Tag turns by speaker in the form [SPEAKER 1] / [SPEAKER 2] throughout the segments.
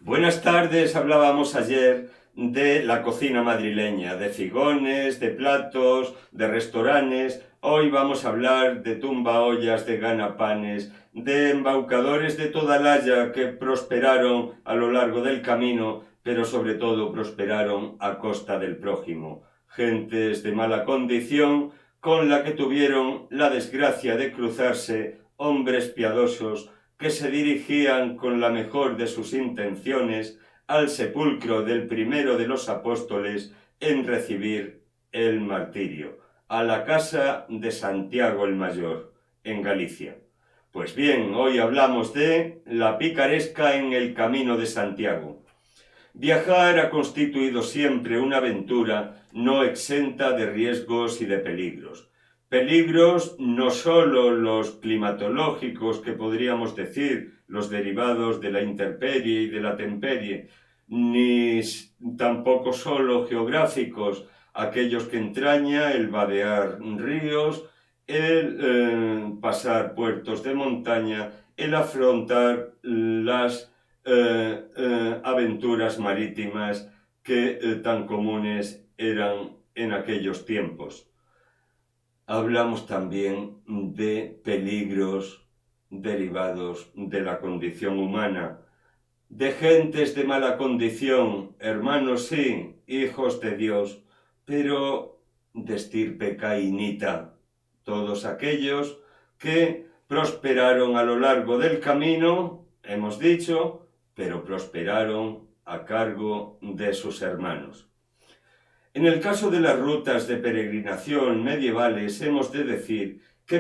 [SPEAKER 1] Buenas tardes, hablábamos ayer de la cocina madrileña, de figones, de platos, de restaurantes. Hoy vamos a hablar de tumbaollas, de ganapanes, de embaucadores de toda la haya que prosperaron a lo largo del camino, pero sobre todo prosperaron a costa del prójimo. Gentes de mala condición con la que tuvieron la desgracia de cruzarse hombres piadosos que se dirigían con la mejor de sus intenciones al sepulcro del primero de los apóstoles en recibir el martirio, a la casa de Santiago el Mayor, en Galicia. Pues bien, hoy hablamos de la picaresca en el Camino de Santiago. Viajar ha constituido siempre una aventura no exenta de riesgos y de peligros. Peligros no solo los climatológicos, que podríamos decir los derivados de la intemperie y de la temperie, ni tampoco solo geográficos, aquellos que entraña el vadear ríos, el pasar puertos de montaña, el afrontar las aventuras marítimas que tan comunes eran en aquellos tiempos. Hablamos también de peligros derivados de la condición humana, de gentes de mala condición, hermanos sí, hijos de Dios, pero de estirpe cainita, todos aquellos que prosperaron a lo largo del camino, hemos dicho, pero prosperaron a cargo de sus hermanos. En el caso de las rutas de peregrinación medievales, hemos de decir que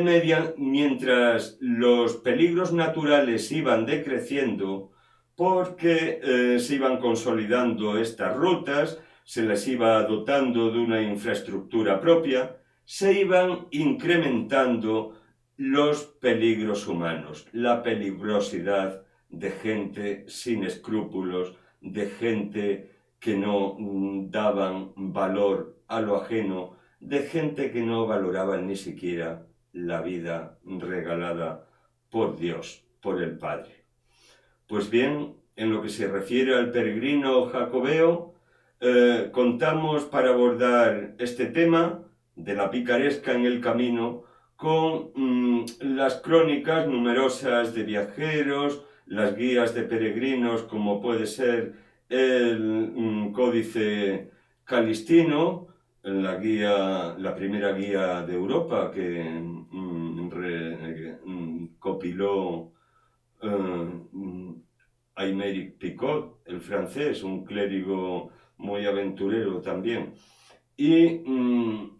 [SPEAKER 1] mientras los peligros naturales iban decreciendo, porque se iban consolidando estas rutas, se les iba dotando de una infraestructura propia, se iban incrementando los peligros humanos, la peligrosidad de gente sin escrúpulos, de gente que no daban valor a lo ajeno, de gente que no valoraba ni siquiera la vida regalada por Dios, por el Padre. Pues bien, en lo que se refiere al peregrino jacobeo, contamos para abordar este tema de la picaresca en el camino con las crónicas numerosas de viajeros, las guías de peregrinos, como puede ser el Códice Calistino, la primera guía de Europa que copiló Aymeric Picot, el francés, un clérigo muy aventurero también. Y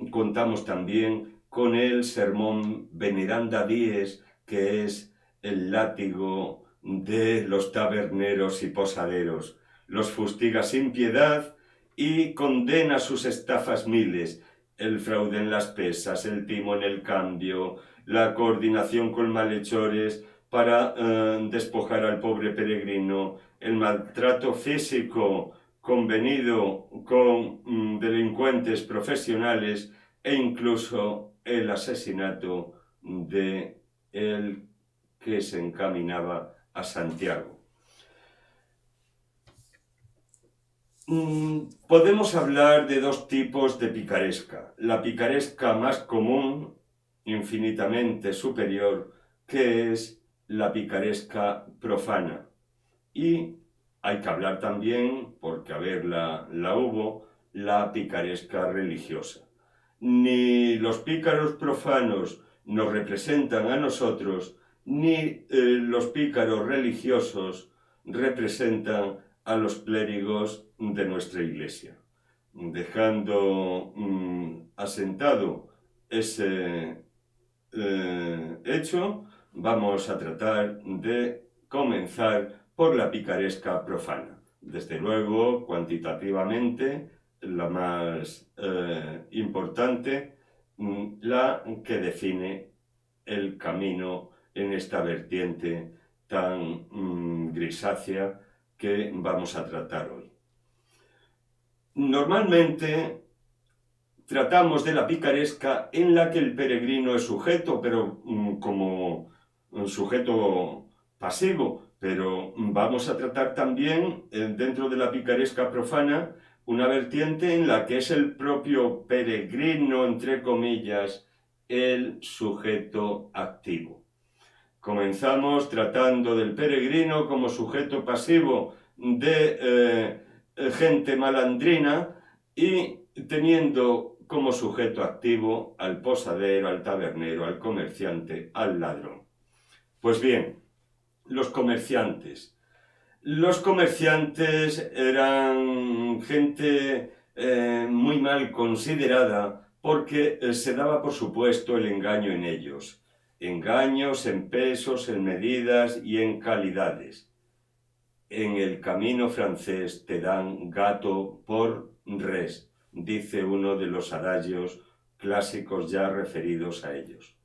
[SPEAKER 1] contamos también con el sermón Veneranda Dies, que es el látigo de los taberneros y posaderos. Los fustiga sin piedad y condena sus estafas miles, el fraude en las pesas, el timo en el cambio, la coordinación con malhechores para despojar al pobre peregrino, el maltrato físico convenido con delincuentes profesionales e incluso el asesinato de el que se encaminaba a Santiago. Podemos hablar de dos tipos de picaresca. La picaresca más común, infinitamente superior, que es la picaresca profana. Y hay que hablar también, porque a ver, la hubo, la picaresca religiosa. Ni los pícaros profanos nos representan a nosotros, ni los pícaros religiosos representan a los clérigos de nuestra iglesia. Dejando asentado ese hecho, vamos a tratar de comenzar por la picaresca profana. Desde luego, cuantitativamente, la más importante, la que define el camino en esta vertiente tan grisácea que vamos a tratar hoy. Normalmente tratamos de la picaresca en la que el peregrino es sujeto, pero como un sujeto pasivo, pero vamos a tratar también, dentro de la picaresca profana, una vertiente en la que es el propio peregrino, entre comillas, el sujeto activo. Comenzamos tratando del peregrino como sujeto pasivo de gente malandrina y teniendo como sujeto activo al posadero, al tabernero, al comerciante, al ladrón. Pues bien, los comerciantes. Los comerciantes eran gente muy mal considerada porque se daba por supuesto el engaño en ellos. Engaños en pesos, en medidas y en calidades. En el camino francés te dan gato por res, dice uno de los adagios clásicos ya referidos a ellos.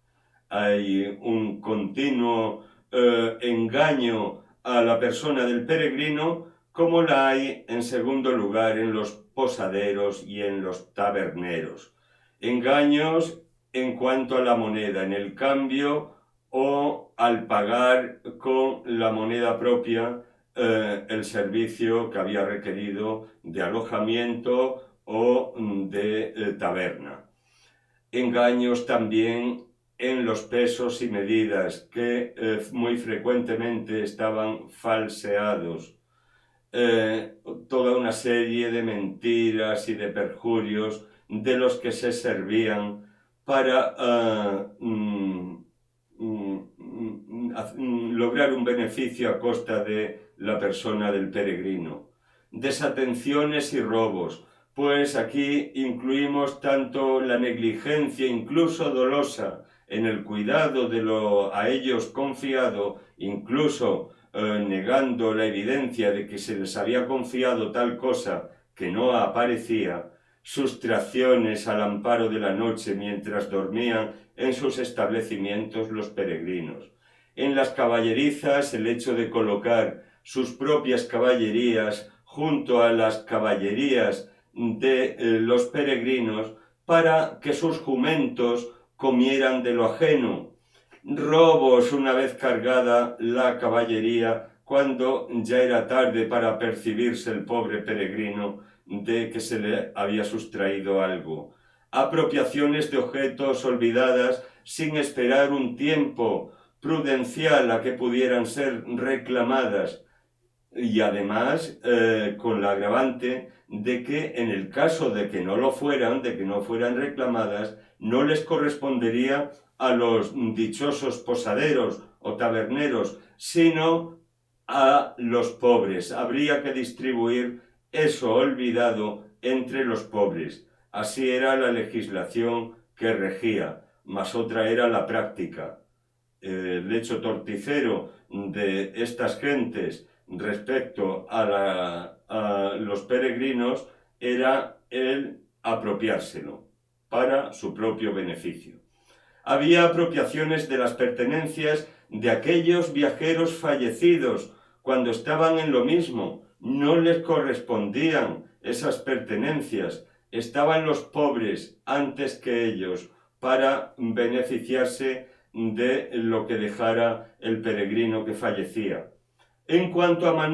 [SPEAKER 1] Hay un continuo engaño a la persona del peregrino, como la hay en segundo lugar en los posaderos y en los taberneros. Engaños en cuanto a la moneda, en el cambio o al pagar con la moneda propia el servicio que había requerido de alojamiento o de taberna. Engaños también en los pesos y medidas que muy frecuentemente estaban falseados. Toda una serie de mentiras y de perjurios de los que se servían para lograr un beneficio a costa de la persona del peregrino. Desatenciones y robos, pues aquí incluimos tanto la negligencia, incluso dolosa, en el cuidado de lo a ellos confiado, incluso negando la evidencia de que se les había confiado tal cosa que no aparecía, sustracciones al amparo de la noche mientras dormían en sus establecimientos los peregrinos. En las caballerizas, el hecho de colocar sus propias caballerías junto a las caballerías de los peregrinos para que sus jumentos comieran de lo ajeno. Robos una vez cargada la caballería, cuando ya era tarde para percibirse el pobre peregrino de que se le había sustraído algo. Apropiaciones de objetos olvidadas sin esperar un tiempo prudencial a que pudieran ser reclamadas, y además con la agravante de que en el caso de que no lo fueran, de que no fueran reclamadas, no les correspondería a los dichosos posaderos o taberneros, sino a los pobres. Habría que distribuir eso olvidado entre los pobres. Así era la legislación que regía, mas otra era la práctica. El hecho torticero de estas gentes respecto a los peregrinos era el apropiárselo para su propio beneficio. Había apropiaciones de las pertenencias de aquellos viajeros fallecidos cuando estaban en lo mismo. No les correspondían esas pertenencias. Estaban los pobres antes que ellos para beneficiarse de lo que dejara el peregrino que fallecía. En cuanto a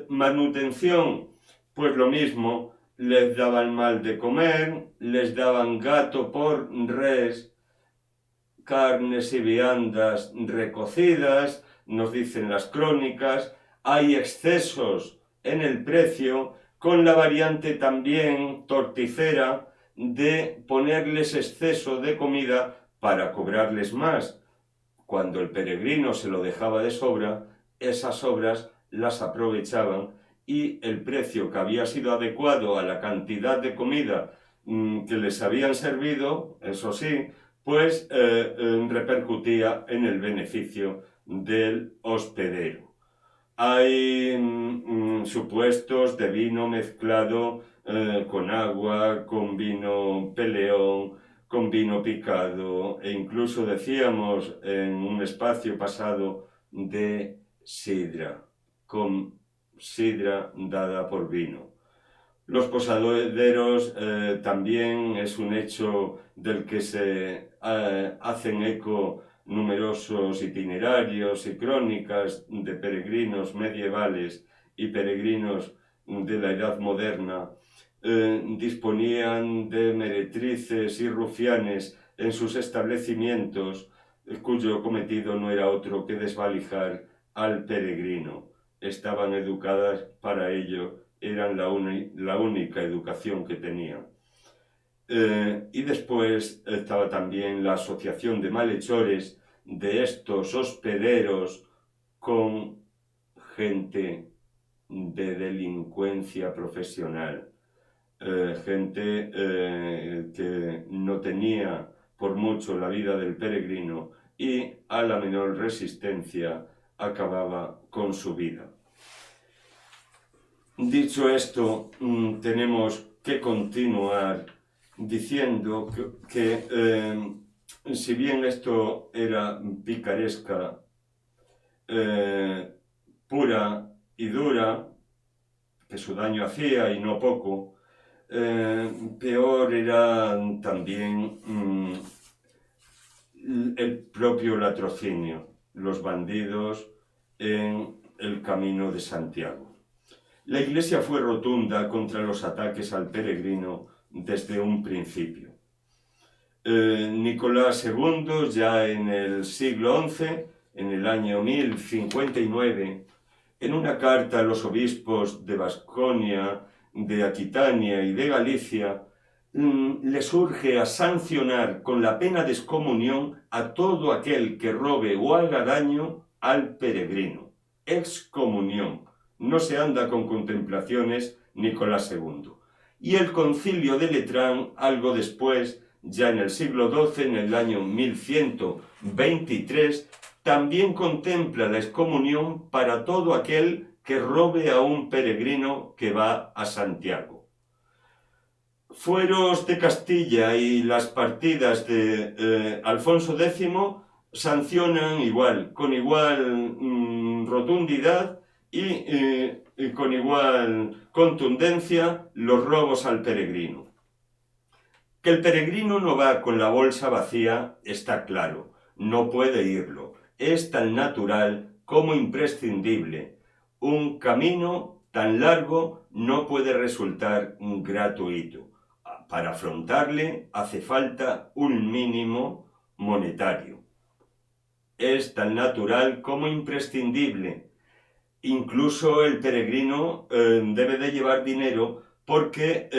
[SPEAKER 1] manutención, pues lo mismo, les daban mal de comer, les daban gato por res, carnes y viandas recocidas, nos dicen las crónicas, hay excesos en el precio, con la variante también torticera de ponerles exceso de comida para cobrarles más. Cuando el peregrino se lo dejaba de sobra, esas sobras las aprovechaban y el precio que había sido adecuado a la cantidad de comida que les habían servido, eso sí, pues repercutía en el beneficio del hospedero. Hay supuestos de vino mezclado con agua, con vino peleón, con vino picado, e incluso decíamos en un espacio pasado de sidra, con sidra dada por vino. Los posaderos también es un hecho del que se hacen eco numerosos itinerarios y crónicas de peregrinos medievales y peregrinos de la Edad Moderna, disponían de meretrices y rufianes en sus establecimientos, cuyo cometido no era otro que desvalijar al peregrino. Estaban educadas para ello, eran la única educación que tenían. Y después estaba también la asociación de malhechores de estos hospederos con gente de delincuencia profesional, gente que no tenía por mucho la vida del peregrino y a la menor resistencia acababa con su vida. Dicho esto, tenemos que continuar diciendo que si bien esto era picaresca, pura y dura, que su daño hacía y no poco, peor era también el propio latrocinio, los bandidos en el Camino de Santiago. La Iglesia fue rotunda contra los ataques al peregrino desde un principio. Nicolás II, ya en el siglo XI, en el año 1059, en una carta a los obispos de Vasconia, de Aquitania y de Galicia, les urge a sancionar con la pena de excomunión a todo aquel que robe o haga daño al peregrino. Excomunión. No se anda con contemplaciones, Nicolás II. Y el concilio de Letrán, algo después, ya en el siglo XII, en el año 1123, también contempla la excomunión para todo aquel que robe a un peregrino que va a Santiago. Fueros de Castilla y las partidas de Alfonso X sancionan igual, con igual rotundidad y con igual contundencia los robos al peregrino. Que el peregrino no va con la bolsa vacía está claro, no puede irlo, es tan natural como imprescindible. Un camino tan largo no puede resultar gratuito. Para afrontarle hace falta un mínimo monetario. Es tan natural como imprescindible. Incluso el peregrino debe de llevar dinero porque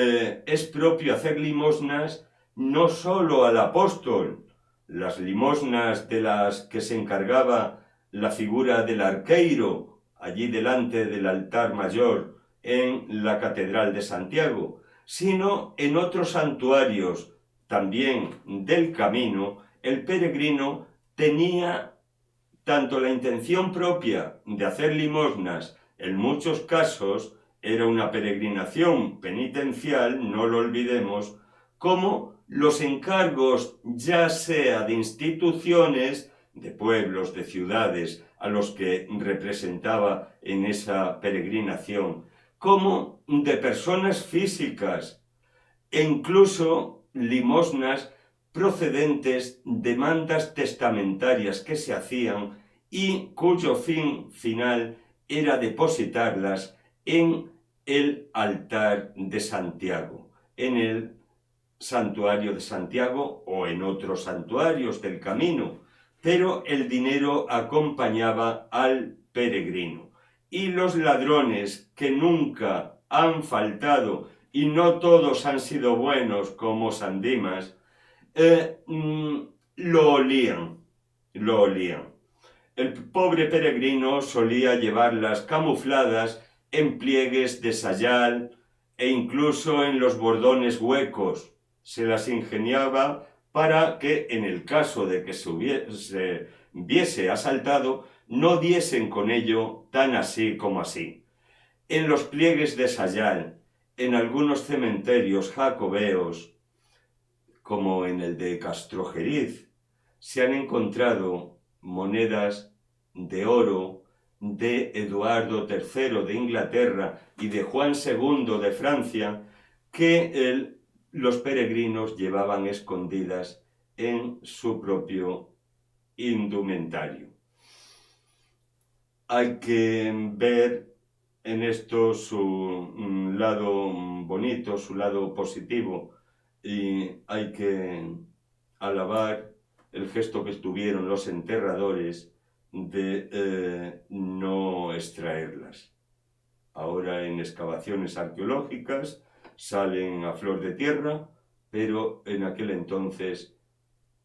[SPEAKER 1] es propio hacer limosnas no solo al apóstol, las limosnas de las que se encargaba la figura del arqueiro, allí delante del altar mayor en la Catedral de Santiago, sino en otros santuarios también del camino. El peregrino tenía tanto la intención propia de hacer limosnas, en muchos casos era una peregrinación penitencial, no lo olvidemos, como los encargos ya sea de instituciones, de pueblos, de ciudades, a los que representaba en esa peregrinación, como de personas físicas, e incluso limosnas procedentes de mandas testamentarias que se hacían y cuyo fin final era depositarlas en el altar de Santiago, en el santuario de Santiago o en otros santuarios del camino, pero el dinero acompañaba al peregrino. Y los ladrones, que nunca han faltado, y no todos han sido buenos como San Dimas, lo olían. El pobre peregrino solía llevarlas camufladas en pliegues de sayal e incluso en los bordones huecos. Se las ingeniaba para que, en el caso de que se viese asaltado, no diesen con ello tan así como así. En los pliegues de sayal, en algunos cementerios jacobeos, como en el de Castrojeriz, se han encontrado monedas de oro de Eduardo III de Inglaterra y de Juan II de Francia que los peregrinos llevaban escondidas en su propio indumentario. Hay que ver en esto su lado bonito, su lado positivo, y hay que alabar el gesto que tuvieron los enterradores de no extraerlas. Ahora en excavaciones arqueológicas salen a flor de tierra, pero en aquel entonces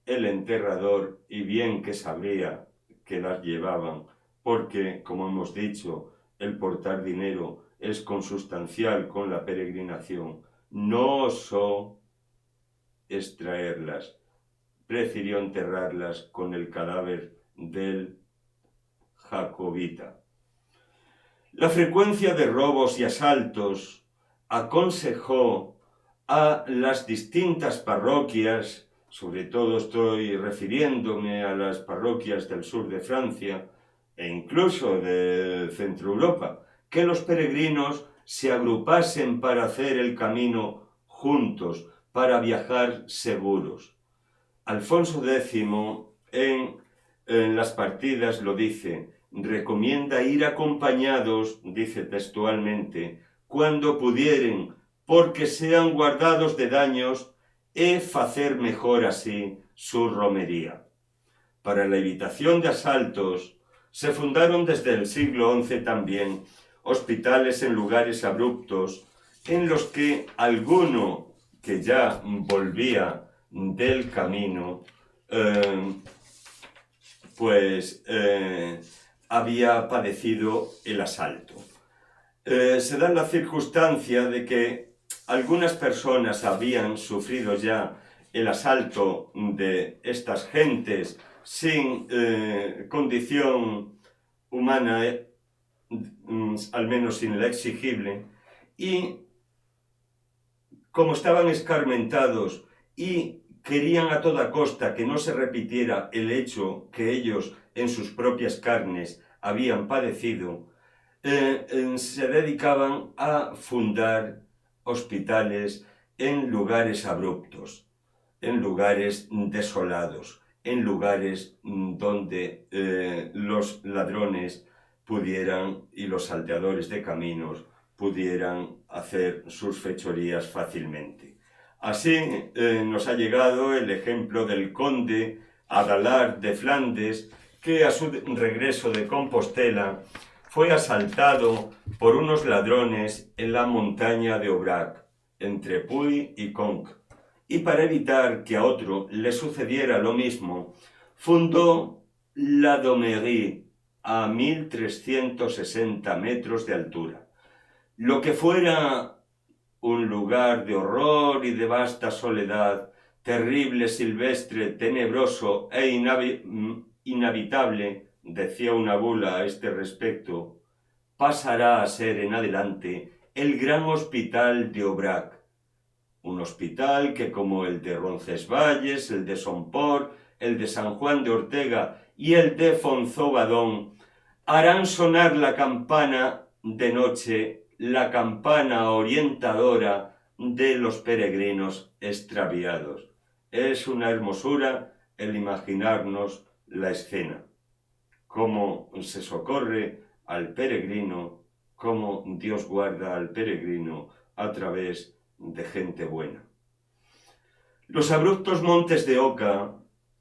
[SPEAKER 1] el enterrador, y bien que sabría que las llevaban, porque, como hemos dicho, el portar dinero es consustancial con la peregrinación, no osó extraerlas, prefirió enterrarlas con el cadáver del jacobita. La frecuencia de robos y asaltos aconsejó a las distintas parroquias, sobre todo estoy refiriéndome a las parroquias del sur de Francia e incluso de Centro Europa, que los peregrinos se agrupasen para hacer el camino juntos, para viajar seguros. Alfonso X en las partidas lo dice, recomienda ir acompañados, dice textualmente, cuando pudieren, porque sean guardados de daños e facer mejor así su romería. Para la evitación de asaltos, se fundaron desde el siglo XI también hospitales en lugares abruptos en los que alguno que ya volvía del camino había padecido el asalto. Se da la circunstancia de que algunas personas habían sufrido ya el asalto de estas gentes sin condición humana, al menos sin la exigible, y como estaban escarmentados y querían a toda costa que no se repitiera el hecho que ellos en sus propias carnes habían padecido, se dedicaban a fundar hospitales en lugares abruptos, en lugares desolados, en lugares donde los ladrones pudieran y los salteadores de caminos pudieran hacer sus fechorías fácilmente. Así nos ha llegado el ejemplo del conde Adalard de Flandes, que a su regreso de Compostela fue asaltado por unos ladrones en la montaña de Aubrac, entre Puy y Conques, y para evitar que a otro le sucediera lo mismo, fundó la Domerie a 1360 metros de altura. Lo que fuera un lugar de horror y de vasta soledad, terrible, silvestre, tenebroso e inhabitable, decía una bula a este respecto, pasará a ser en adelante el gran hospital de Aubrac, un hospital que, como el de Roncesvalles, el de Somport, el de San Juan de Ortega y el de Fonzobadón, harán sonar la campana de noche, la campana orientadora de los peregrinos extraviados. Es una hermosura el imaginarnos la escena, cómo se socorre al peregrino, cómo Dios guarda al peregrino a través de gente buena. Los abruptos montes de Oca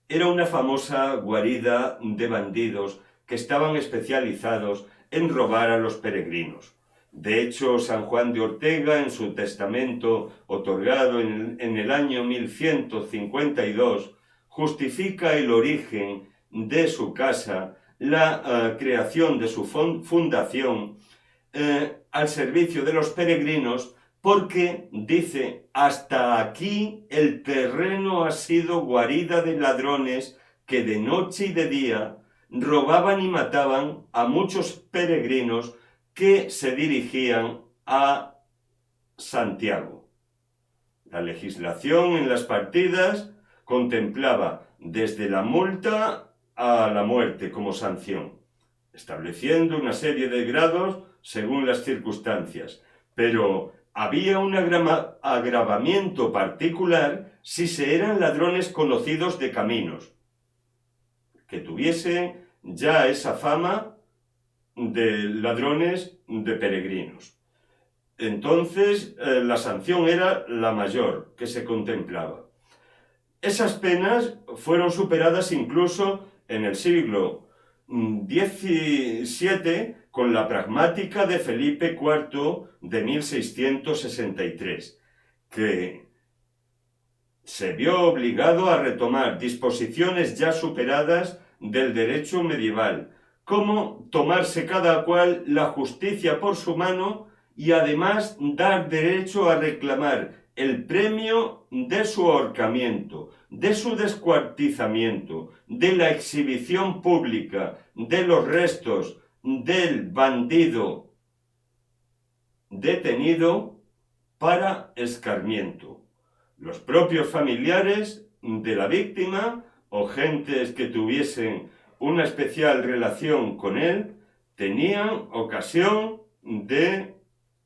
[SPEAKER 1] era una famosa guarida de bandidos que estaban especializados en robar a los peregrinos. De hecho, San Juan de Ortega, en su testamento otorgado en el año 1152, justifica el origen de su casa, la creación de su fundación al servicio de los peregrinos, porque, dice, hasta aquí el terreno ha sido guarida de ladrones que de noche y de día robaban y mataban a muchos peregrinos que se dirigían a Santiago. La legislación en las partidas contemplaba desde la multa a la muerte como sanción, estableciendo una serie de grados según las circunstancias, pero había un agravamiento particular si se eran ladrones conocidos de caminos. que tuviesen ya esa fama de ladrones de peregrinos. Entonces, la sanción era la mayor que se contemplaba. Esas penas fueron superadas incluso en el siglo XVII con la pragmática de Felipe IV de 1663, que se vio obligado a retomar disposiciones ya superadas del derecho medieval, como tomarse cada cual la justicia por su mano y además dar derecho a reclamar el premio de su ahorcamiento, de su descuartizamiento, de la exhibición pública de los restos del bandido detenido para escarmiento. Los propios familiares de la víctima o gentes que tuviesen una especial relación con él tenían ocasión de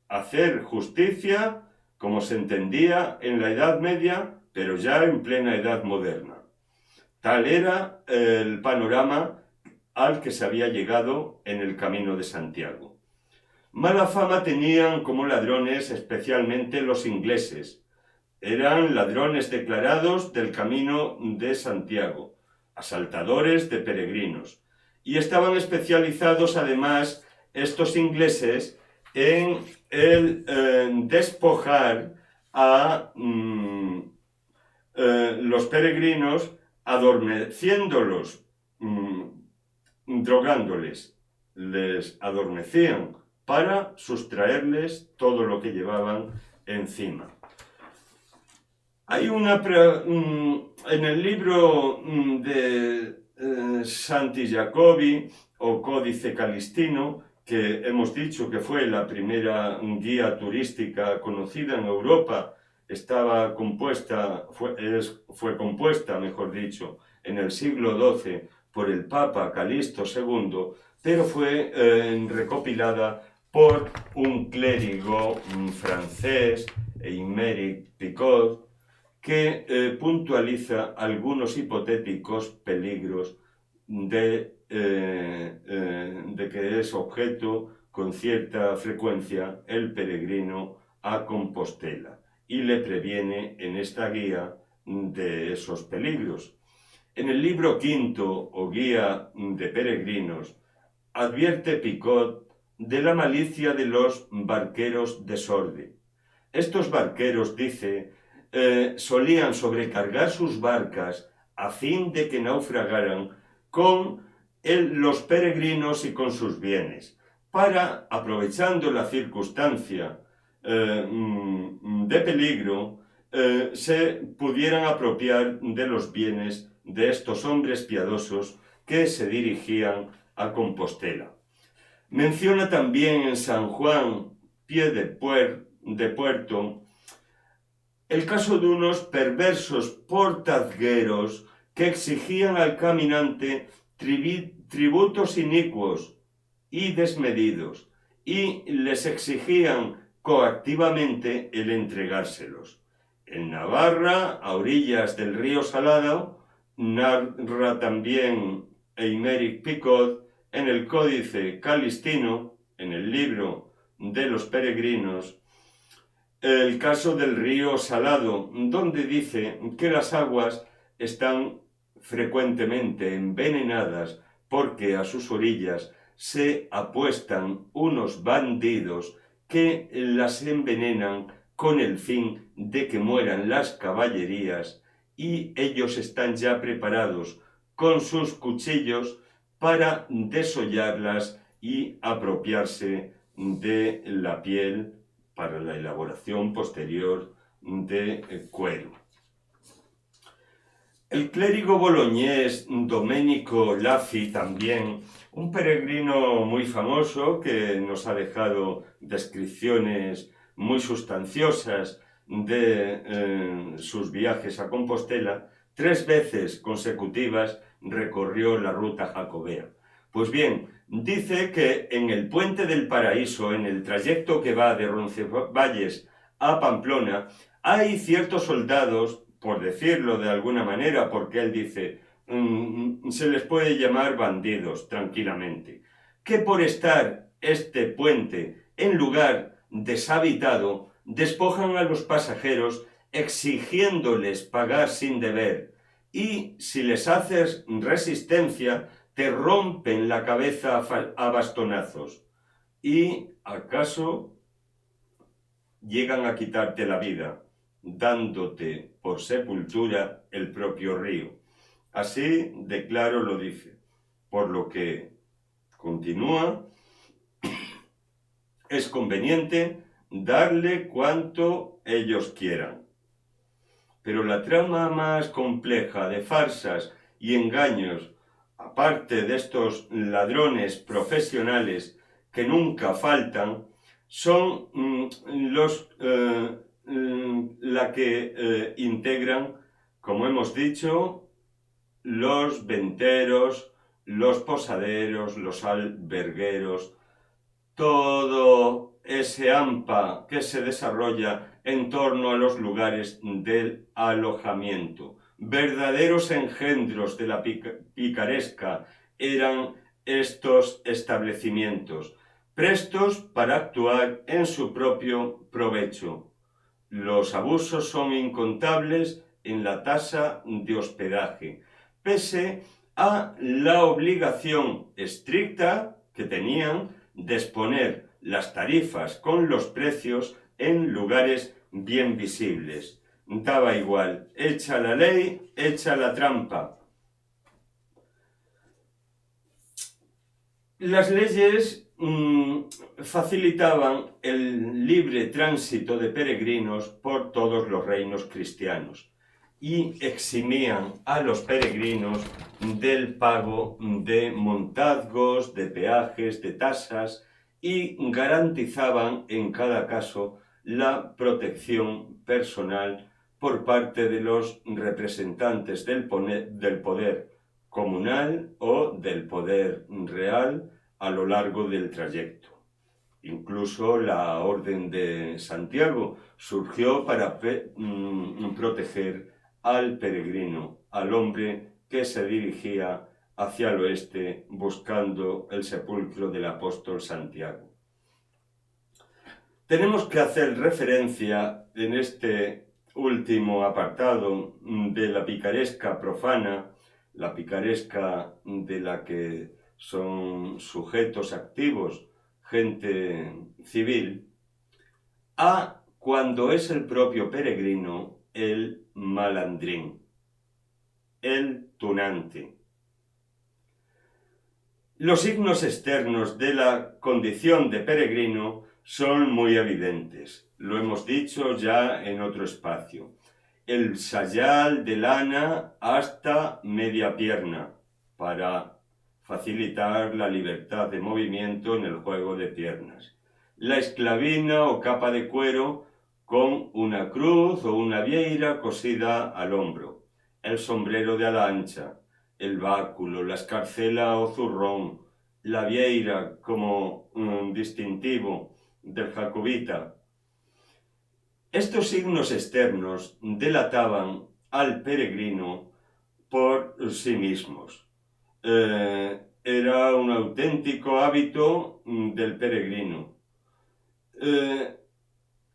[SPEAKER 1] hacer justicia como se entendía en la Edad Media, pero ya en plena Edad Moderna. Tal era el panorama al que se había llegado en el Camino de Santiago. Mala fama tenían como ladrones especialmente los ingleses. Eran ladrones declarados del Camino de Santiago, asaltadores de peregrinos, y estaban especializados además estos ingleses en el despojar a los peregrinos, adormeciéndolos, drogándoles, les adormecían para sustraerles todo lo que llevaban encima. Hay en el libro de Santi Jacobi o Códice Calistino, que hemos dicho que fue la primera guía turística conocida en Europa, fue compuesta, mejor dicho, en el siglo XII por el Papa Calixto II, pero fue recopilada por un clérigo francés, Aymeric Picot, que puntualiza algunos hipotéticos peligros de que es objeto con cierta frecuencia el peregrino a Compostela y le previene en esta guía de esos peligros. En el libro quinto o guía de peregrinos advierte Picot de la malicia de los barqueros de Sorde. Estos barqueros, dice, solían sobrecargar sus barcas a fin de que naufragaran con los peregrinos y con sus bienes, para, aprovechando la circunstancia de peligro, se pudieran apropiar de los bienes de estos hombres piadosos que se dirigían a Compostela. Menciona también en San Juan, pie de puerto, el caso de unos perversos portazgueros que exigían al caminante tributos inicuos y desmedidos y les exigían coactivamente el entregárselos. En Navarra, a orillas del río Salado, narra también Aymeric Picot en el Códice Calistino, en el libro de los peregrinos, el caso del río Salado, donde dice que las aguas están frecuentemente envenenadas porque a sus orillas se apuestan unos bandidos que las envenenan con el fin de que mueran las caballerías y ellos están ya preparados con sus cuchillos para desollarlas y apropiarse de la piel para la elaboración posterior de cuero. El clérigo boloñés Domenico Lafi también, un peregrino muy famoso que nos ha dejado descripciones muy sustanciosas de sus viajes a Compostela, 3 veces consecutivas recorrió la ruta jacobea. Pues bien, dice que en el Puente del Paraíso, en el trayecto que va de Roncesvalles a Pamplona, hay ciertos soldados, por decirlo de alguna manera, porque él dice, se les puede llamar bandidos tranquilamente, que por estar este puente en lugar deshabitado, despojan a los pasajeros exigiéndoles pagar sin deber, y si les haces resistencia, te rompen la cabeza a bastonazos, y acaso llegan a quitarte la vida, dándote por sepultura el propio río. Así de claro lo dice, por lo que continúa, es conveniente darle cuanto ellos quieran. Pero la trama más compleja de farsas y engaños, aparte de estos ladrones profesionales que nunca faltan, son la que integran, como hemos dicho, los venteros, los posaderos, los albergueros, todo ese AMPA que se desarrolla en torno a los lugares del alojamiento. Verdaderos engendros de la picaresca eran estos establecimientos, prestos para actuar en su propio provecho. Los abusos son incontables en la tasa de hospedaje, pese a la obligación estricta que tenían de exponer las tarifas con los precios en lugares bien visibles. Daba igual, hecha la ley, hecha la trampa. Las leyes facilitaban el libre tránsito de peregrinos por todos los reinos cristianos y eximían a los peregrinos del pago de montazgos, de peajes, de tasas, y garantizaban en cada caso la protección personal por parte de los representantes del poder comunal o del poder real a lo largo del trayecto. Incluso la Orden de Santiago surgió para proteger al peregrino, al hombre que se dirigía hacia el oeste buscando el sepulcro del apóstol Santiago. Tenemos que hacer referencia en este último apartado de la picaresca profana, la picaresca de la que son sujetos activos, gente civil, a cuando es el propio peregrino el malandrín, el tunante. Los signos externos de la condición de peregrino son muy evidentes, lo hemos dicho ya en otro espacio. El sayal de lana hasta media pierna, para facilitar la libertad de movimiento en el juego de piernas. La esclavina o capa de cuero con una cruz o una vieira cosida al hombro. El sombrero de ala ancha, el báculo, la escarcela o zurrón, la vieira como distintivo del jacobita. Estos signos externos delataban al peregrino por sí mismos. Era un auténtico hábito del peregrino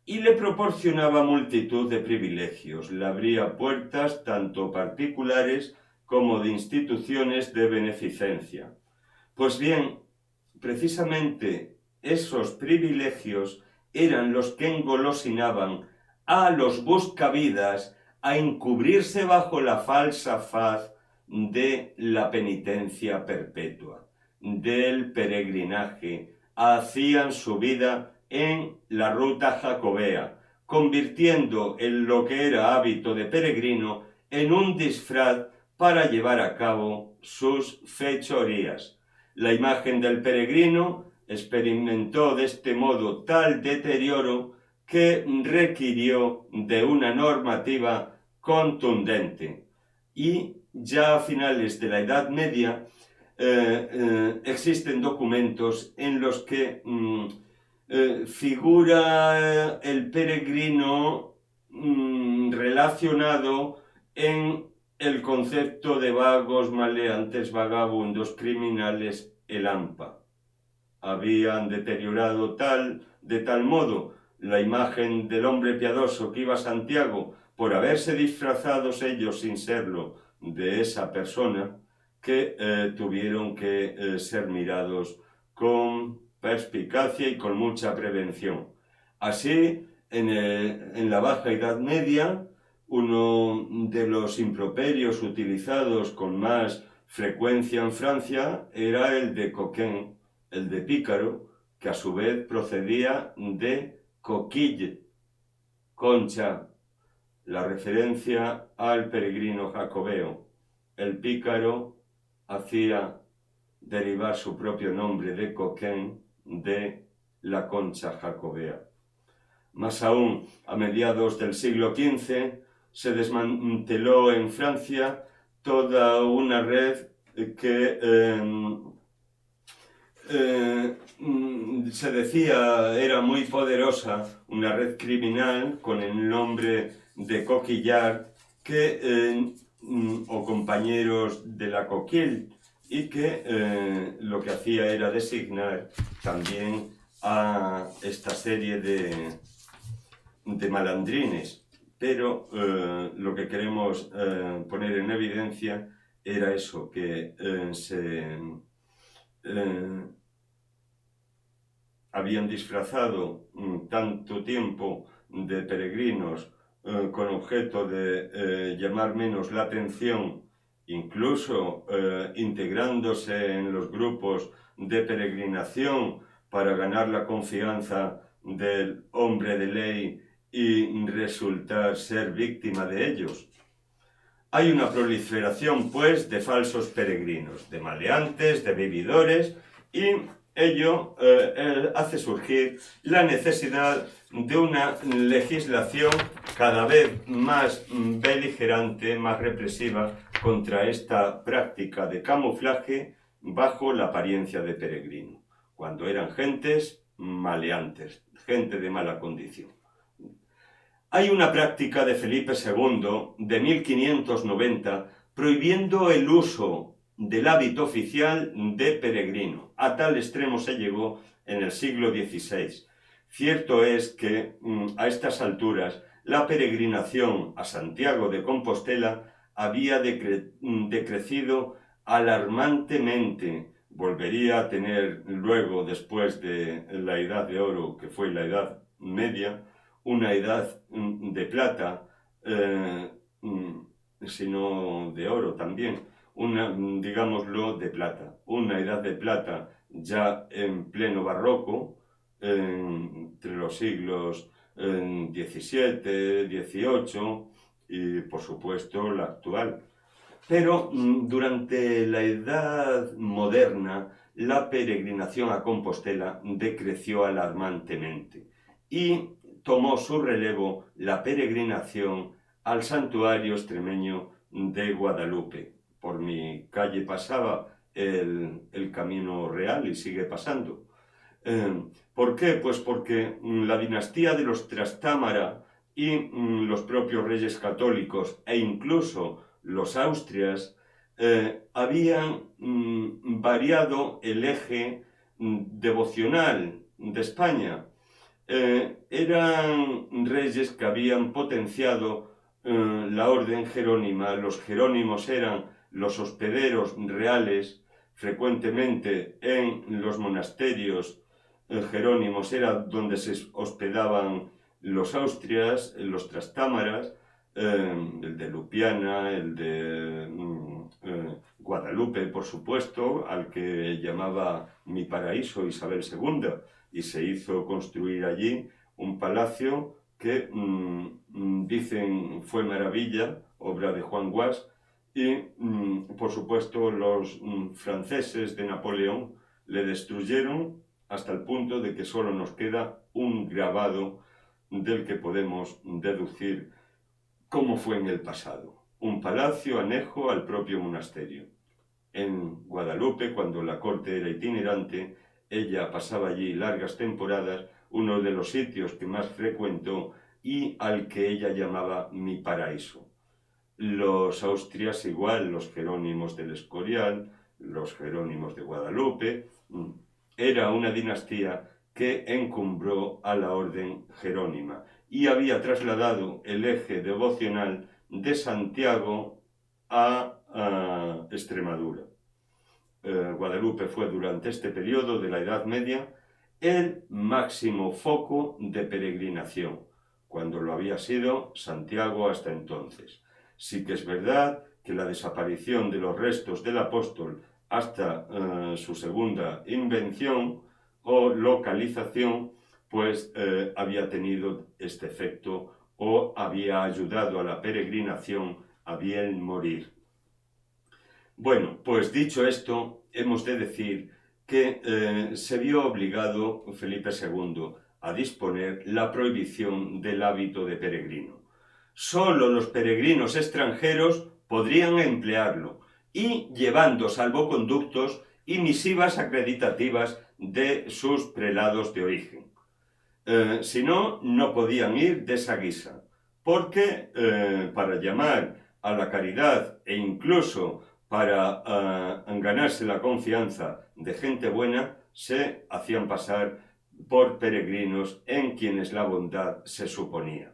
[SPEAKER 1] y le proporcionaba multitud de privilegios. Le abría puertas tanto particulares como de instituciones de beneficencia. Pues bien, precisamente esos privilegios eran los que engolosinaban a los buscavidas a encubrirse bajo la falsa faz de la penitencia perpetua, del peregrinaje. Hacían su vida en la ruta jacobea, convirtiendo en lo que era hábito de peregrino en un disfraz para llevar a cabo sus fechorías. La imagen del peregrino experimentó de este modo tal deterioro que requirió de una normativa contundente. Y ya a finales de la Edad Media existen documentos en los que figura el peregrino relacionado en el concepto de vagos, maleantes, vagabundos, criminales, el AMPA. Habían deteriorado de tal modo la imagen del hombre piadoso que iba a Santiago por haberse disfrazados ellos sin serlo de esa persona, que tuvieron que ser mirados con perspicacia y con mucha prevención. Así, en la Baja Edad Media, uno de los improperios utilizados con más frecuencia en Francia era el de coquin, el de pícaro, que a su vez procedía de coquille, concha, la referencia al peregrino jacobeo. El pícaro hacía derivar su propio nombre de coquin de la concha jacobea. Más aún, a mediados del siglo XV se desmanteló en Francia toda una red que se decía era muy poderosa, una red criminal con el nombre de coquillard, o compañeros de la coquille, y que lo que hacía era designar también a esta serie de malandrines. Pero lo que queremos poner en evidencia era eso, que habían disfrazado tanto tiempo de peregrinos con objeto de llamar menos la atención, incluso integrándose en los grupos de peregrinación para ganar la confianza del hombre de ley y resultar ser víctima de ellos. Hay una proliferación, pues, de falsos peregrinos, de maleantes, de vividores, y ello hace surgir la necesidad de una legislación cada vez más beligerante, más represiva contra esta práctica de camuflaje bajo la apariencia de peregrino, cuando eran gentes maleantes, gente de mala condición. Hay una práctica de Felipe II de 1590 prohibiendo el uso del hábito oficial de peregrino. A tal extremo se llegó en el siglo XVI. Cierto es que a estas alturas la peregrinación a Santiago de Compostela había decrecido alarmantemente. Volvería a tener luego, después de la Edad de Oro, que fue la Edad Media, una edad de plata, sino de oro también, digámoslo, de plata, una edad de plata ya en pleno barroco, entre los siglos XVII, XVIII y por supuesto la actual. Pero durante la Edad Moderna la peregrinación a Compostela decreció alarmantemente y tomó su relevo la peregrinación al santuario extremeño de Guadalupe. Por mi calle pasaba el Camino Real y sigue pasando. ¿Por qué? Pues porque la dinastía de los Trastámara y los propios reyes católicos e incluso los Austrias habían variado el eje devocional de España. Eran reyes que habían potenciado la orden jerónima. Los jerónimos eran los hospederos reales, frecuentemente en los monasterios jerónimos era donde se hospedaban los Austrias, los Trastámaras, el de Lupiana, el de Guadalupe, por supuesto, al que llamaba Mi Paraíso Isabel II, y se hizo construir allí un palacio que dicen fue maravilla, obra de Juan Guas, y por supuesto los franceses de Napoleón le destruyeron hasta el punto de que solo nos queda un grabado del que podemos deducir cómo fue en el pasado. Un palacio anejo al propio monasterio. En Guadalupe, cuando la corte era itinerante, ella pasaba allí largas temporadas, uno de los sitios que más frecuentó y al que ella llamaba Mi Paraíso. los Austrias igual, los Jerónimos del Escorial, los Jerónimos de Guadalupe. Era una dinastía que encumbró a la orden jerónima y había trasladado el eje devocional de Santiago a Extremadura. Guadalupe fue durante este periodo de la Edad Media el máximo foco de peregrinación, cuando lo había sido Santiago hasta entonces. Sí que es verdad que la desaparición de los restos del apóstol hasta su segunda invención o localización, pues había tenido este efecto o había ayudado a la peregrinación a bien morir. Bueno, pues dicho esto, hemos de decir que se vio obligado Felipe II a disponer la prohibición del hábito de peregrino. Solo los peregrinos extranjeros podrían emplearlo y llevando salvoconductos y misivas acreditativas de sus prelados de origen. Si no, no podían ir de esa guisa, porque para llamar a la caridad e incluso para ganarse la confianza de gente buena, se hacían pasar por peregrinos en quienes la bondad se suponía.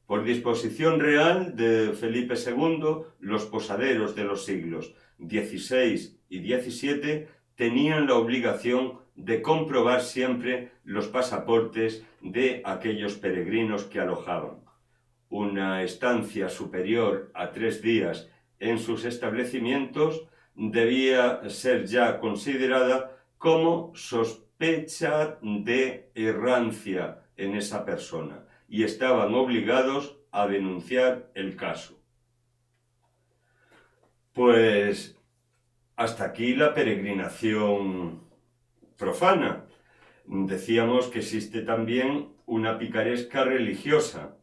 [SPEAKER 1] Por disposición real de Felipe II, los posaderos de los siglos XVI y XVII tenían la obligación de comprobar siempre los pasaportes de aquellos peregrinos que alojaban. Una estancia superior a 3 días en sus establecimientos debía ser ya considerada como sospecha de errancia en esa persona y estaban obligados a denunciar el caso. Pues hasta aquí la peregrinación profana. Decíamos que existe también una picaresca religiosa.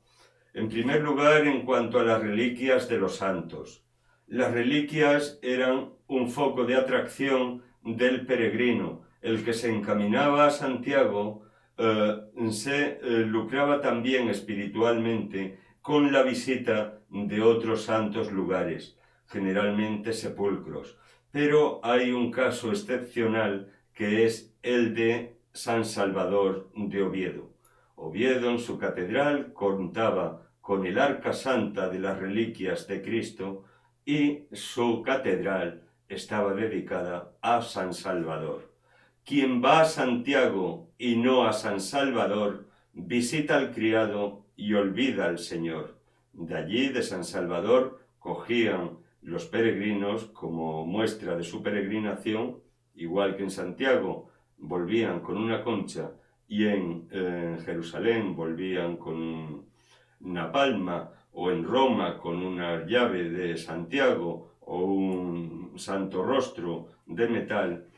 [SPEAKER 1] En primer lugar, en cuanto a las reliquias de los santos. Las reliquias eran un foco de atracción del peregrino. El que se encaminaba a Santiago se lucraba también espiritualmente con la visita de otros santos lugares, generalmente sepulcros. Pero hay un caso excepcional que es el de San Salvador de Oviedo. Oviedo en su catedral contaba con el arca santa de las reliquias de Cristo y su catedral estaba dedicada a San Salvador. Quien va a Santiago y no a San Salvador, visita al criado y olvida al Señor. De allí, de San Salvador, cogían los peregrinos como muestra de su peregrinación, igual que en Santiago volvían con una concha y en Jerusalén volvían con una palma, o en Roma con una llave de Santiago o un santo rostro de metal,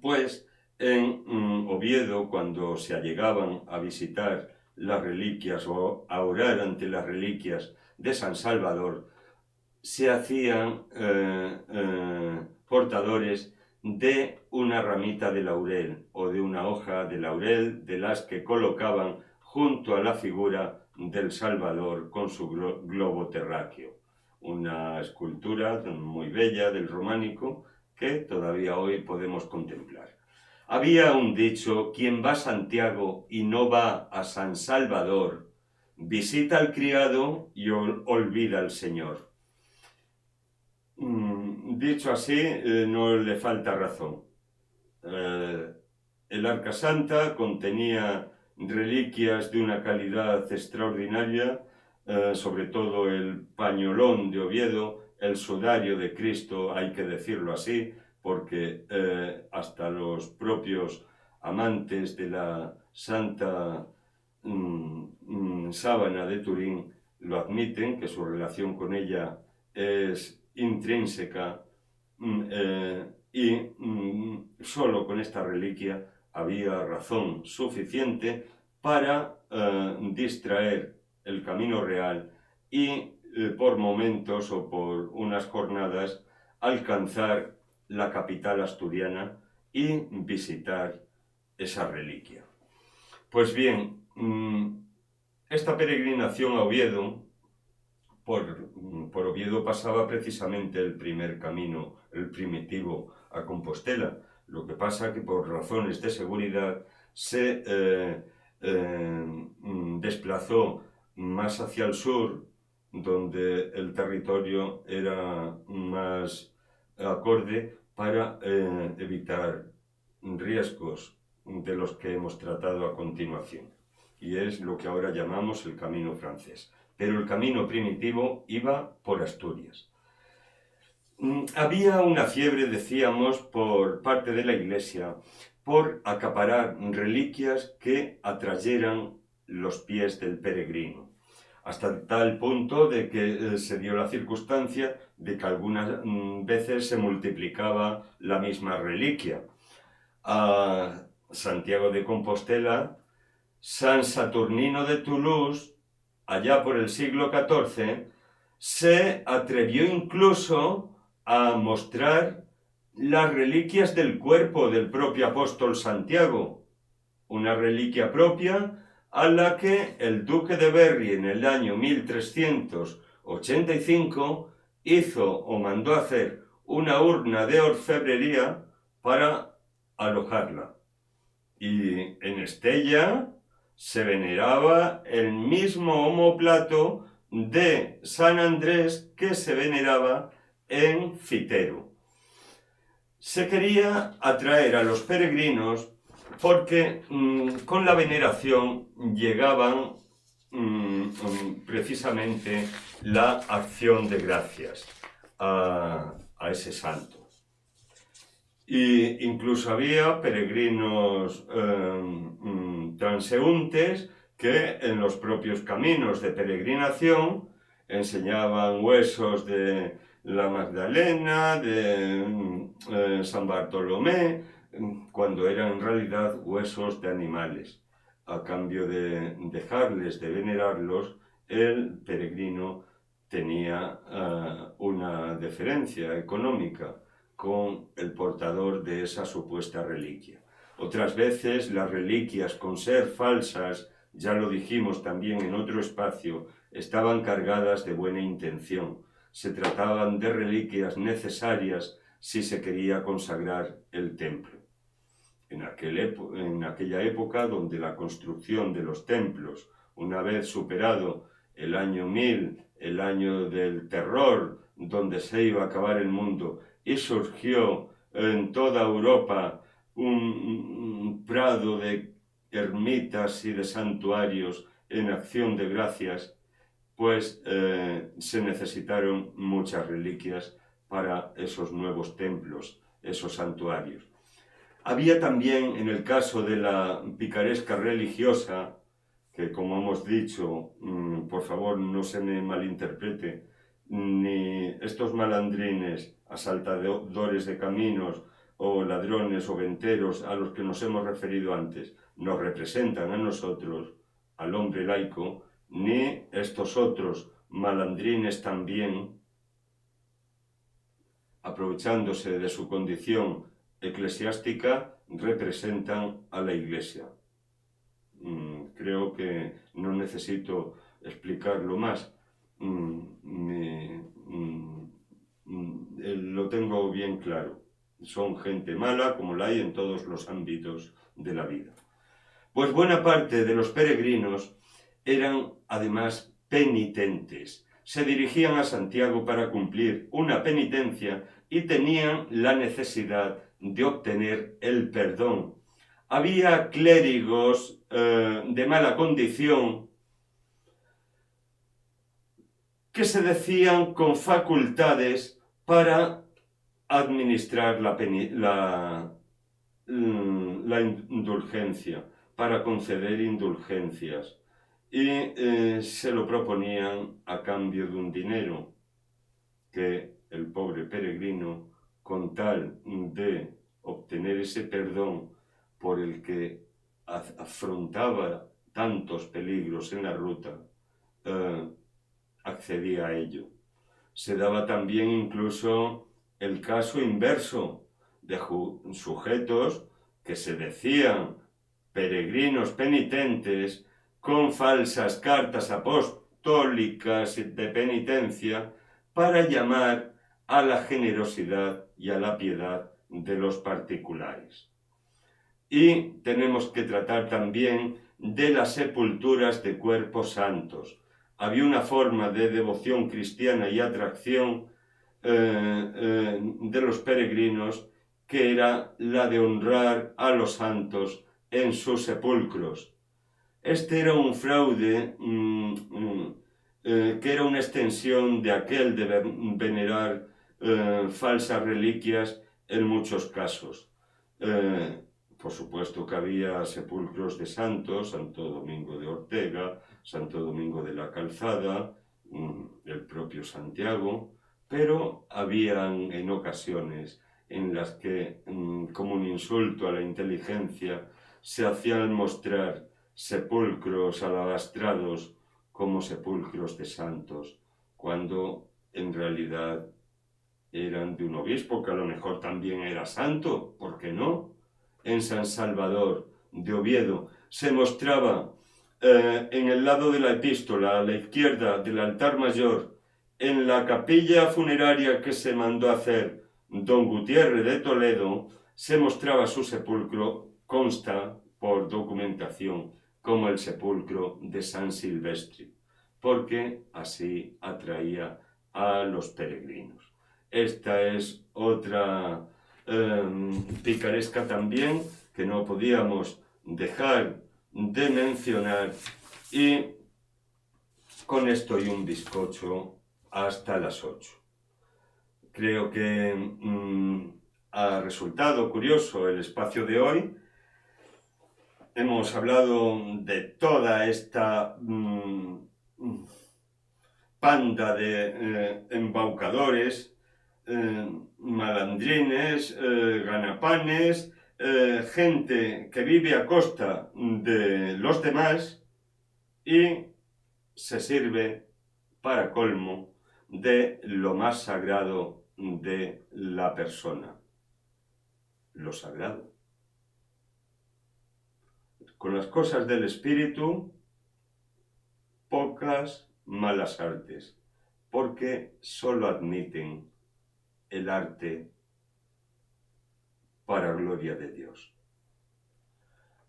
[SPEAKER 1] pues en Oviedo, cuando se allegaban a visitar las reliquias o a orar ante las reliquias de San Salvador, se hacían portadores de una ramita de laurel o de una hoja de laurel, de las que colocaban junto a la figura del Salvador con su globo terráqueo. Una escultura muy bella del románico que todavía hoy podemos contemplar. Había un dicho: quien va a Santiago y no va a San Salvador, visita al criado y olvida al Señor. Dicho así, no le falta razón. El Arca Santa contenía reliquias de una calidad extraordinaria, sobre todo el pañolón de Oviedo, el sudario de Cristo, hay que decirlo así, porque hasta los propios amantes de la Santa Sábana de Turín lo admiten, que su relación con ella es intrínseca, y solo con esta reliquia había razón suficiente para distraer el camino real y por momentos o por unas jornadas alcanzar la capital asturiana y visitar esa reliquia. Pues bien, esta peregrinación a Oviedo, por por Oviedo pasaba precisamente el primer camino, el primitivo, a Compostela. Lo que pasa que por razones de seguridad se desplazó más hacia el sur, donde el territorio era más acorde para evitar riesgos de los que hemos tratado a continuación. Y es lo que ahora llamamos el camino francés. Pero el camino primitivo iba por Asturias. Había una fiebre, decíamos, por parte de la Iglesia por acaparar reliquias que atrayeran los pies del peregrino, hasta tal punto de que se dio la circunstancia de que algunas veces se multiplicaba la misma reliquia. A Santiago de Compostela, San Saturnino de Toulouse, allá por el siglo XIV, se atrevió incluso a mostrar las reliquias del cuerpo del propio apóstol Santiago, una reliquia propia a la que el duque de Berry en el año 1385 hizo o mandó hacer una urna de orfebrería para alojarla. Y en Estella se veneraba el mismo omoplato de San Andrés que se veneraba en Fitero. Se quería atraer a los peregrinos porque con la veneración llegaban precisamente la acción de gracias a ese santo. Y incluso había peregrinos transeúntes que en los propios caminos de peregrinación enseñaban huesos de la Magdalena, de San Bartolomé, cuando eran en realidad huesos de animales. A cambio de dejarles de venerarlos, el peregrino tenía una deferencia económica con el portador de esa supuesta reliquia. Otras veces las reliquias, con ser falsas, ya lo dijimos también en otro espacio, estaban cargadas de buena intención. Se trataban de reliquias necesarias si se quería consagrar el templo. En aquella época donde la construcción de los templos, una vez superado el año 1000, el año del terror, donde se iba a acabar el mundo, y surgió en toda Europa un prado de ermitas y de santuarios en acción de gracias, pues se necesitaron muchas reliquias para esos nuevos templos, esos santuarios. Había también, en el caso de la picaresca religiosa, que como hemos dicho, por favor no se me malinterprete, ni estos malandrines, asaltadores de caminos o ladrones o venteros a los que nos hemos referido antes, nos representan a nosotros, al hombre laico, ni estos otros malandrines también, aprovechándose de su condición eclesiástica, representan a la Iglesia. Creo que no necesito explicarlo más. Lo tengo bien claro. Son gente mala, como la hay en todos los ámbitos de la vida. Pues buena parte de los peregrinos eran además penitentes. Se dirigían a Santiago para cumplir una penitencia y tenían la necesidad de obtener el perdón. Había clérigos de mala condición que se decían con facultades para administrar la indulgencia, para conceder indulgencias, y se lo proponían a cambio de un dinero que el pobre peregrino, con tal de obtener ese perdón por el que afrontaba tantos peligros en la ruta, accedía a ello. Se daba también incluso el caso inverso de sujetos que se decían peregrinos penitentes con falsas cartas apostólicas de penitencia para llamar a la generosidad y a la piedad de los particulares. Y tenemos que tratar también de las sepulturas de cuerpos santos. Había una forma de devoción cristiana y atracción de los peregrinos, que era la de honrar a los santos en sus sepulcros. Este era un fraude que era una extensión de aquel de venerar falsas reliquias en muchos casos. Por supuesto que había sepulcros de santos, Santo Domingo de Ortega, Santo Domingo de la Calzada, el propio Santiago, pero habían en ocasiones en las que, como un insulto a la inteligencia, se hacían mostrar sepulcros alabastrados como sepulcros de santos, cuando en realidad eran de un obispo que a lo mejor también era santo, ¿por qué no? En San Salvador de Oviedo se mostraba en el lado de la epístola, a la izquierda del altar mayor, en la capilla funeraria que se mandó hacer don Gutiérrez de Toledo, se mostraba su sepulcro, consta por documentación, como el sepulcro de San Silvestre, porque así atraía a los peregrinos. Esta es otra picaresca también que no podíamos dejar de mencionar, y con esto y un bizcocho hasta las 8. Creo que ha resultado curioso el espacio de hoy. Hemos hablado de toda esta panda de embaucadores, malandrines, ganapanes, gente que vive a costa de los demás y se sirve, para colmo, de lo más sagrado de la persona, lo sagrado. Con las cosas del espíritu, pocas malas artes, porque solo admiten el arte para gloria de Dios.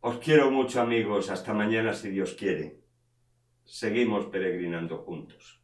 [SPEAKER 1] Os quiero mucho, amigos. Hasta mañana, si Dios quiere. Seguimos peregrinando juntos.